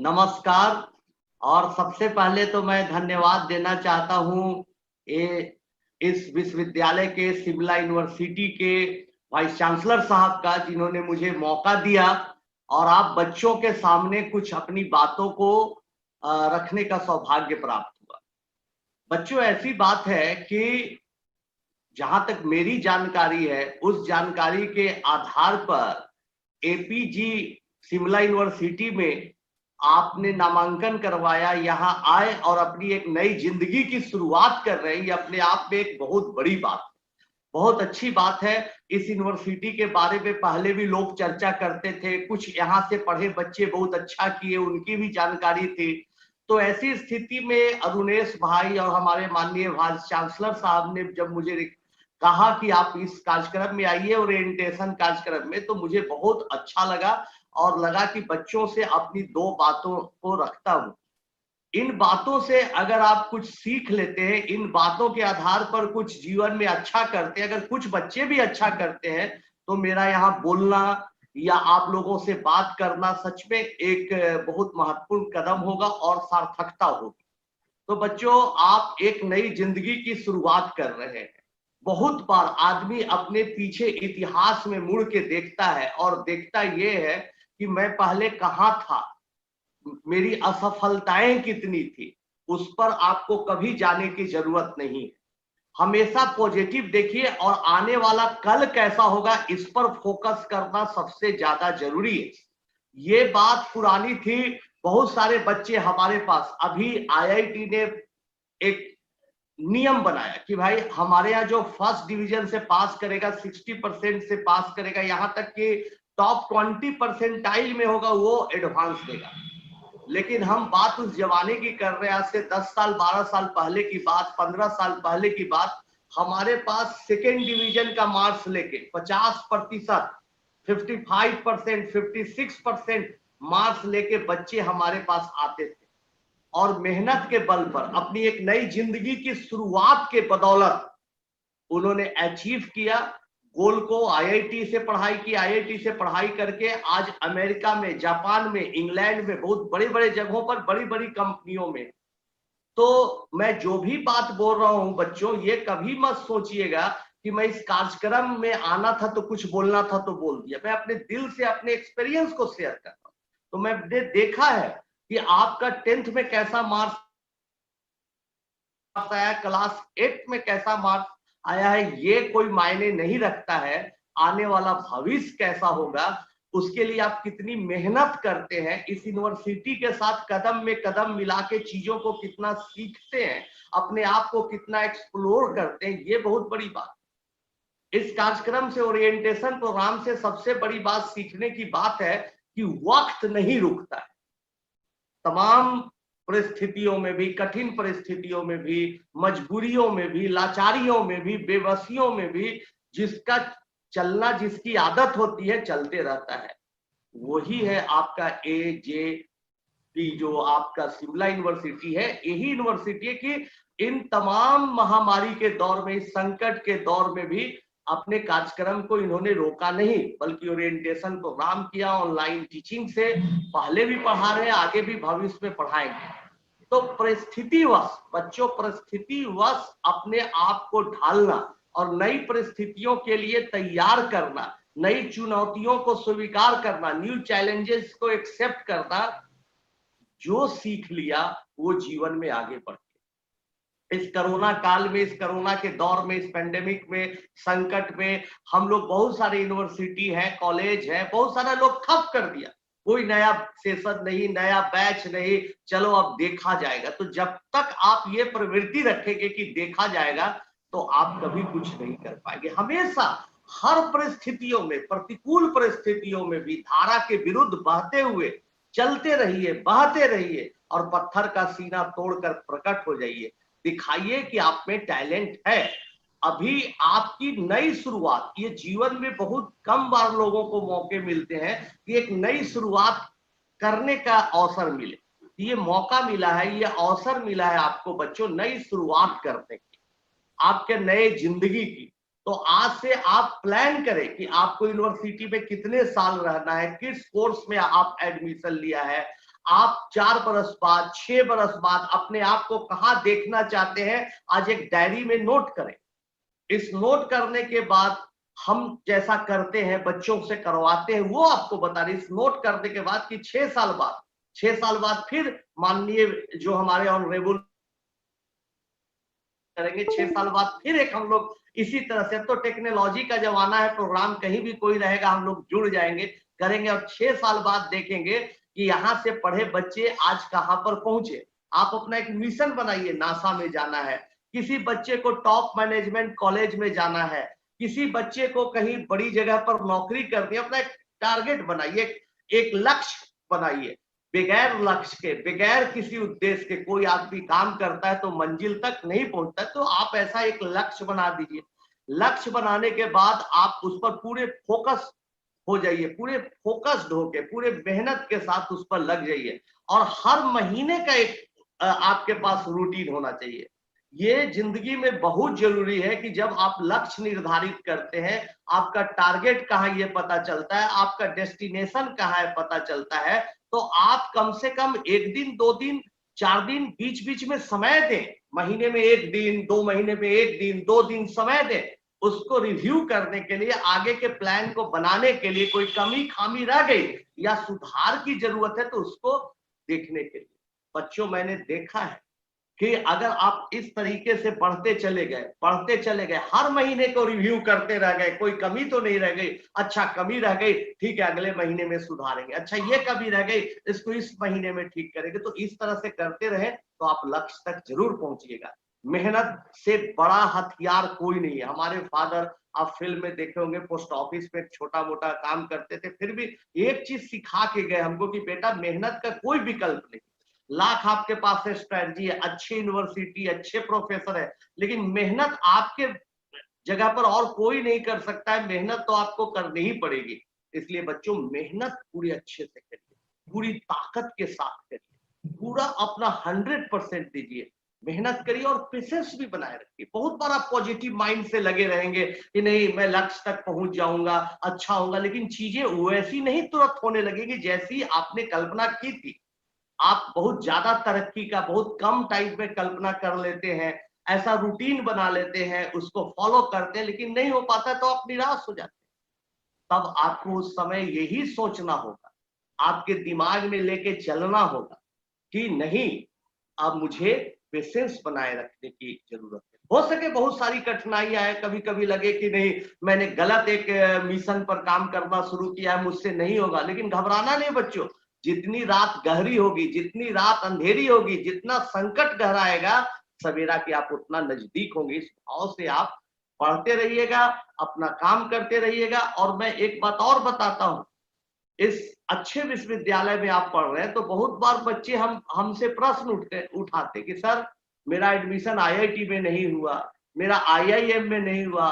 नमस्कार। और सबसे पहले तो मैं धन्यवाद देना चाहता हूँ इस विश्वविद्यालय के शिमला यूनिवर्सिटी के वाइस चांसलर साहब का, जिन्होंने मुझे मौका दिया और आप बच्चों के सामने कुछ अपनी बातों को रखने का सौभाग्य प्राप्त हुआ। बच्चों, ऐसी बात है कि जहां तक मेरी जानकारी है, उस जानकारी के आधार पर एपीजी शिमला यूनिवर्सिटी में आपने नामांकन करवाया, यहाँ आए और अपनी एक नई जिंदगी की शुरुआत कर रहे हैं। ये अपने आप में एक बहुत बड़ी बात है, बहुत अच्छी बात है। इस यूनिवर्सिटी के बारे में पहले भी लोग चर्चा करते थे, कुछ यहाँ से पढ़े बच्चे बहुत अच्छा किए, उनकी भी जानकारी थी। तो ऐसी स्थिति में अरुणेश भाई और हमारे माननीय वाइस चांसलर साहब ने जब मुझे कहा कि आप इस कार्यक्रम में आइए, ओरिएंटेशन कार्यक्रम में, तो मुझे बहुत अच्छा लगा और लगा कि बच्चों से अपनी दो बातों को रखता हूं। इन बातों से अगर आप कुछ सीख लेते हैं, इन बातों के आधार पर कुछ जीवन में अच्छा करते हैं, अगर कुछ बच्चे भी अच्छा करते हैं, तो मेरा यहाँ बोलना या आप लोगों से बात करना सच में एक बहुत महत्वपूर्ण कदम होगा और सार्थकता होगी। तो बच्चों, आप एक नई जिंदगी की शुरुआत कर रहे हैं। बहुत बार आदमी अपने पीछे इतिहास में मुड़ के देखता है और देखता ये है कि मैं पहले कहाँ था, मेरी असफलताएं कितनी थी। उस पर आपको कभी जाने की जरूरत नहीं है। हमेशा पॉजिटिव देखिए और आने वाला कल कैसा होगा, इस पर फोकस करना सबसे ज्यादा जरूरी है। ये बात पुरानी थी। बहुत सारे बच्चे हमारे पास, अभी आईआईटी ने एक नियम बनाया कि भाई हमारे यहाँ जो फर्स्ट डिवीजन से पास करेगा, 60% से पास करेगा, यहाँ तक कि टॉप 20% में होगा, वो एडवांस देगा। लेकिन हम बात उस जमाने की कर रहे हैं, आज से 10 साल 12 साल पहले की बात, 15 साल पहले की बात। हमारे पास सेकेंड डिवीजन का मार्क्स लेके 50%, 55%, 56% मार्क्स लेके बच्चे हमारे पास आते थे और मेहनत के बल पर अपनी एक नई जिंदगी की शुरुआत के बदौलत उन्होंने अचीव किया गोल को। आईआईटी से पढ़ाई की, आईआईटी से पढ़ाई करके आज अमेरिका में, जापान में, इंग्लैंड में, बहुत बड़े बड़े जगहों पर, बड़ी बड़ी कंपनियों में। तो मैं जो भी बात बोल रहा हूं बच्चों, ये कभी मत सोचिएगा कि मैं इस कार्यक्रम में आना था तो कुछ बोलना था तो बोल दिया। मैं अपने दिल से अपने एक्सपीरियंस को शेयर कर रहा हूं। तो मैंने देखा है कि आपका 10th में कैसा मार्क्स आया, क्लास 8 में कैसा मार्क्स आया है, ये कोई मायने नहीं रखता है। आने वाला भविष्य कैसा होगा, उसके लिए आप कितनी मेहनत करते हैं, इस यूनिवर्सिटी के साथ कदम में कदम मिला के चीजों को कितना सीखते हैं, अपने आप को कितना एक्सप्लोर करते हैं, ये बहुत बड़ी बात। इस कार्यक्रम से, ओरिएंटेशन प्रोग्राम से सबसे बड़ी बात सीखने की बात है कि वक्त नहीं रुकता है। तमाम परिस्थितियों में भी, कठिन परिस्थितियों में भी, मजबूरियों में भी, लाचारियों में भी, बेबसियों में भी, जिसका चलना, जिसकी आदत होती है, चलते रहता है। वही है आपका AJP, जो आपका शिमला यूनिवर्सिटी है। यही यूनिवर्सिटी है कि इन तमाम महामारी के दौर में, इस संकट के दौर में भी अपने कार्यक्रम को इन्होंने रोका नहीं, बल्कि ओरिएंटेशन प्रोग्राम किया, ऑनलाइन टीचिंग से पहले भी पढ़ा रहे हैं, आगे भी भविष्य में पढ़ाएंगे। तो परिस्थितिवश बच्चों, परिस्थितिवश अपने आप को ढालना और नई परिस्थितियों के लिए तैयार करना, नई चुनौतियों को स्वीकार करना, न्यू चैलेंजेस को एक्सेप्ट करना, जो सीख लिया वो जीवन में आगे बढ़। इस कोरोना काल में, इस कोरोना के दौर में, इस पेंडेमिक में, संकट में, हम लोग बहुत सारे यूनिवर्सिटी है, कॉलेज है, बहुत सारा लोग ठप कर दिया। कोई नया सेशन नहीं, नया बैच नहीं, चलो अब देखा जाएगा। तो जब तक आप ये प्रवृत्ति रखेंगे कि देखा जाएगा, तो आप कभी कुछ नहीं कर पाएंगे। हमेशा हर परिस्थितियों में, प्रतिकूल परिस्थितियों में भी धारा के विरुद्ध बहते हुए चलते रहिए, बहते रहिए और पत्थर का सीना तोड़कर प्रकट हो जाइए। दिखाइए कि आप में टैलेंट है। अभी आपकी नई शुरुआत, ये जीवन में बहुत कम बार लोगों को मौके मिलते हैं कि एक नई शुरुआत करने का अवसर मिले। ये मौका मिला है, ये अवसर मिला है आपको बच्चों, नई शुरुआत करने की, आपके नए जिंदगी की। तो आज से आप प्लान करें कि आपको यूनिवर्सिटी में कितने साल रहना है, किस कोर्स में आप एडमिशन लिया है, आप 4 बरस बाद, 6 बरस बाद अपने आप को कहां देखना चाहते हैं, आज एक डायरी में नोट करें। इस नोट करने के बाद हम जैसा करते हैं, बच्चों से करवाते हैं, वो आपको बता रही, इस नोट करने के बाद कि 6 साल बाद फिर माननीय जो हमारे ऑनरेबल करेंगे, 6 साल बाद फिर एक हम लोग इसी तरह से, अब तो टेक्नोलॉजी का जमाना है, प्रोग्राम कहीं भी कोई रहेगा हम लोग जुड़ जाएंगे, करेंगे और 6 साल बाद देखेंगे कि यहाँ से पढ़े बच्चे आज कहां पर पहुंचे। आप अपना एक मिशन बनाइए, नासा में जाना है, किसी बच्चे को टॉप मैनेजमेंट कॉलेज में जाना है, किसी बच्चे को कहीं बड़ी जगह पर नौकरी करनी है, अपना एक टारगेट बनाइए, एक लक्ष्य बनाइए। बगैर लक्ष्य के, बगैर किसी उद्देश्य के कोई आदमी काम करता है तो मंजिल तक नहीं पहुंचता। तो आप ऐसा एक लक्ष्य बना दीजिए। लक्ष्य बनाने के बाद आप उस पर पूरे फोकस हो जाइए, पूरे फोकस्ड होके, पूरे मेहनत के साथ उस पर लग जाइए और हर महीने का एक आपके पास रूटीन होना चाहिए। ये जिंदगी में बहुत जरूरी है कि जब आप लक्ष्य निर्धारित करते हैं, आपका टारगेट कहाँ ये पता चलता है, आपका डेस्टिनेशन कहाँ है पता चलता है, तो आप कम से कम 1 दिन, 2 दिन, 4 दिन बीच बीच में समय दें। महीने में 1 दिन, 2 महीने में 1 दिन, 2 दिन समय दें, उसको रिव्यू करने के लिए, आगे के प्लान को बनाने के लिए, कोई कमी खामी रह गई या सुधार की जरूरत है तो उसको देखने के लिए। बच्चों, मैंने देखा है कि अगर आप इस तरीके से पढ़ते चले गए, हर महीने को रिव्यू करते रह गए, कोई कमी तो नहीं रह गई, अच्छा कमी रह गई, ठीक है अगले महीने में सुधारेंगे, अच्छा ये कमी रह गई, इसको इस महीने में ठीक करेंगे, तो इस तरह से करते रहे तो आप लक्ष्य तक जरूर पहुंचिएगा। मेहनत से बड़ा हथियार कोई नहीं है। हमारे फादर, आप फिल्म में देखे होंगे, पोस्ट ऑफिस में छोटा मोटा काम करते थे, फिर भी एक चीज सिखा के गए हमको कि बेटा मेहनत का कोई विकल्प नहीं। लाख आपके पास स्ट्रेटजी है, अच्छी यूनिवर्सिटी, अच्छे प्रोफेसर है, लेकिन मेहनत आपके जगह पर और कोई नहीं कर सकता है, मेहनत तो आपको करनी ही पड़ेगी। इसलिए बच्चों, मेहनत पूरी अच्छे से करिए, पूरी ताकत के साथ करिए, पूरा अपना 100% दीजिए, मेहनत करिए और पेशेंस भी बनाए रखिए। बहुत बार आप पॉजिटिव माइंड से लगे रहेंगे कि नहीं मैं लक्ष्य तक पहुंच जाऊंगा, अच्छा होगा, लेकिन चीजें वैसी नहीं तुरंत होने लगेगी जैसी आपने कल्पना की थी। आप बहुत ज्यादा तरक्की का बहुत कम टाइम में कल्पना कर लेते हैं, ऐसा रूटीन बना लेते हैं, उसको फॉलो करते हैं, लेकिन नहीं हो पाता तो आप निराश हो जाते हैं। तब आपको उस समय यही सोचना होगा, आपके दिमाग में लेके चलना होगा कि नहीं, अब मुझे पेशेंस बनाए रखने की जरूरत है। हो सके बहुत सारी कठिनाइयां है, कभी कभी लगे कि नहीं मैंने गलत एक मिशन पर काम करना शुरू किया है, मुझसे नहीं होगा, लेकिन घबराना नहीं बच्चों। जितनी रात गहरी होगी, जितनी रात अंधेरी होगी, जितना संकट गहराएगा, सवेरा की आप उतना नजदीक होंगे। इस भाव से आप पढ़ते रहिएगा, अपना काम करते रहिएगा। और मैं एक बात और बताता हूं, इस अच्छे विश्वविद्यालय में आप पढ़ रहे हैं तो बहुत बार बच्चे हमसे प्रश्न उठाते कि सर मेरा एडमिशन आईआईटी में नहीं हुआ, मेरा आईआईएम में नहीं हुआ,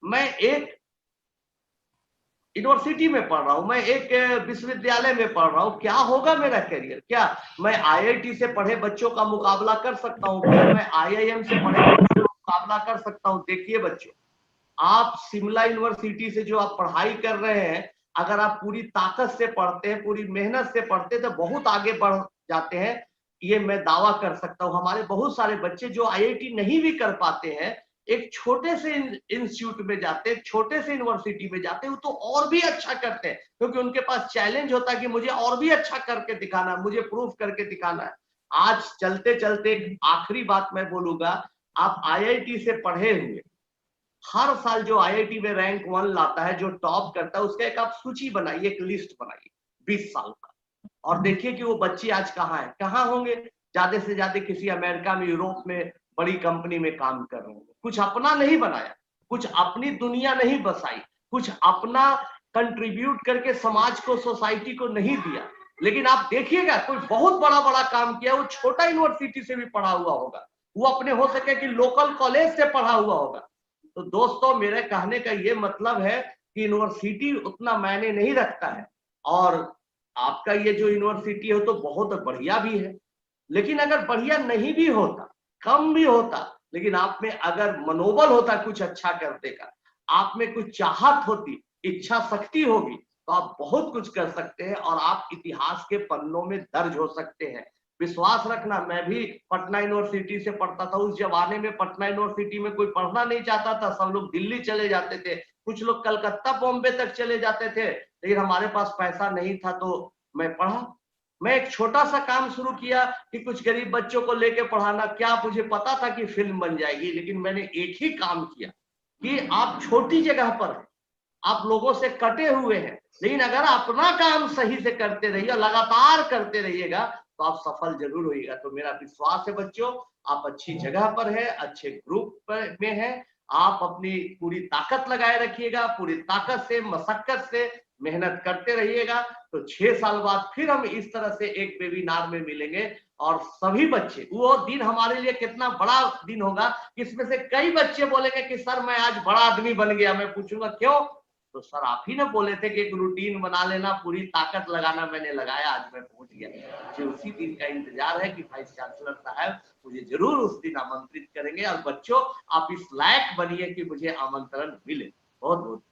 मैं एक यूनिवर्सिटी में पढ़ रहा हूं, मैं एक विश्वविद्यालय में पढ़ रहा हूं, क्या होगा मेरा करियर? क्या मैं आईआईटी से पढ़े बच्चों का मुकाबला कर सकता हूं? क्या मैं आईआईएम से पढ़े बच्चों का मुकाबला कर सकता हूं? देखिए बच्चों, आप शिमला यूनिवर्सिटी से जो आप पढ़ाई कर रहे हैं, अगर आप पूरी ताकत से पढ़ते हैं, पूरी मेहनत से पढ़ते हैं, तो बहुत आगे बढ़ जाते हैं। ये मैं दावा कर सकता हूँ। हमारे बहुत सारे बच्चे जो आईआईटी नहीं भी कर पाते हैं, एक छोटे से इंस्टीट्यूट में जाते हैं, छोटे से यूनिवर्सिटी में जाते हैं, वो तो और भी अच्छा करते हैं, क्योंकि उनके पास चैलेंज होता है कि मुझे और भी अच्छा करके दिखाना है, मुझे प्रूफ करके दिखाना है। आज चलते चलते आखिरी बात मैं बोलूंगा, आप आईआईटी से पढ़े हुए हर साल जो आईआईटी में रैंक 1 लाता है, जो टॉप करता है, उसका एक आप सूची बनाइए, एक लिस्ट बनाइए 20 साल का, और देखिए कि वो बच्चे आज कहाँ है, कहाँ होंगे। ज्यादा से ज्यादा किसी अमेरिका में, यूरोप में बड़ी कंपनी में काम कर रहे होंगे। कुछ अपना नहीं बनाया, कुछ अपनी दुनिया नहीं बसाई, कुछ अपना कंट्रीब्यूट करके समाज को, सोसाइटी को नहीं दिया। लेकिन आप देखिएगा कोई बहुत बड़ा बड़ा काम किया, वो छोटा यूनिवर्सिटी से भी पढ़ा हुआ होगा, वो अपने हो सके कि लोकल कॉलेज से पढ़ा हुआ होगा। तो दोस्तों, मेरे कहने का ये मतलब है कि यूनिवर्सिटी उतना मायने नहीं रखता है, और आपका ये जो यूनिवर्सिटी है तो बहुत बढ़िया भी है, लेकिन अगर बढ़िया नहीं भी होता, कम भी होता, लेकिन आप में अगर मनोबल होता कुछ अच्छा करने का, आप में कुछ चाहत होती, इच्छा शक्ति होगी, तो आप बहुत कुछ कर सकते हैं और आप इतिहास के पन्नों में दर्ज हो सकते हैं। विश्वास रखना, मैं भी पटना यूनिवर्सिटी से पढ़ता था। उस जमाने में पटना यूनिवर्सिटी में कोई पढ़ना नहीं चाहता था, सब लोग दिल्ली चले जाते थे, कुछ लोग कलकत्ता बॉम्बे तक चले जाते थे, लेकिन हमारे पास पैसा नहीं था तो मैं पढ़ा। मैं एक छोटा सा काम शुरू किया कि कुछ गरीब बच्चों को लेके पढ़ाना। क्या मुझे पता था कि फिल्म बन जाएगी, लेकिन मैंने एक ही काम किया कि आप छोटी जगह पर हैं, आप लोगों से कटे हुए हैं, लेकिन अगर अपना काम सही से करते रहिए, लगातार करते रहिएगा, तो आप सफल जरूर होइएगा। तो मेरा विश्वास है बच्चों, आप अच्छी जगह पर है, अच्छे ग्रुप में है, आप अपनी पूरी ताकत लगाए रखिएगा, पूरी ताकत से, मशक्कत से मेहनत करते रहिएगा। तो 6 साल बाद फिर हम इस तरह से एक वेबिनार में मिलेंगे और सभी बच्चे, वो दिन हमारे लिए कितना बड़ा दिन होगा, इसमें से कई बच्चे बोलेंगे कि सर मैं आज बड़ा आदमी बन गया। मैं पूछूंगा क्यों? तो सर आप ही ने बोले थे कि एक रूटीन बना लेना, पूरी ताकत लगाना, मैंने लगाया, आज मैं पहुंच गया। मुझे उसी दिन का इंतजार है कि वाइस चांसलर साहब मुझे जरूर उस दिन आमंत्रित करेंगे, और बच्चों आप इस लायक बनिए कि मुझे आमंत्रण मिले। बहुत बहुत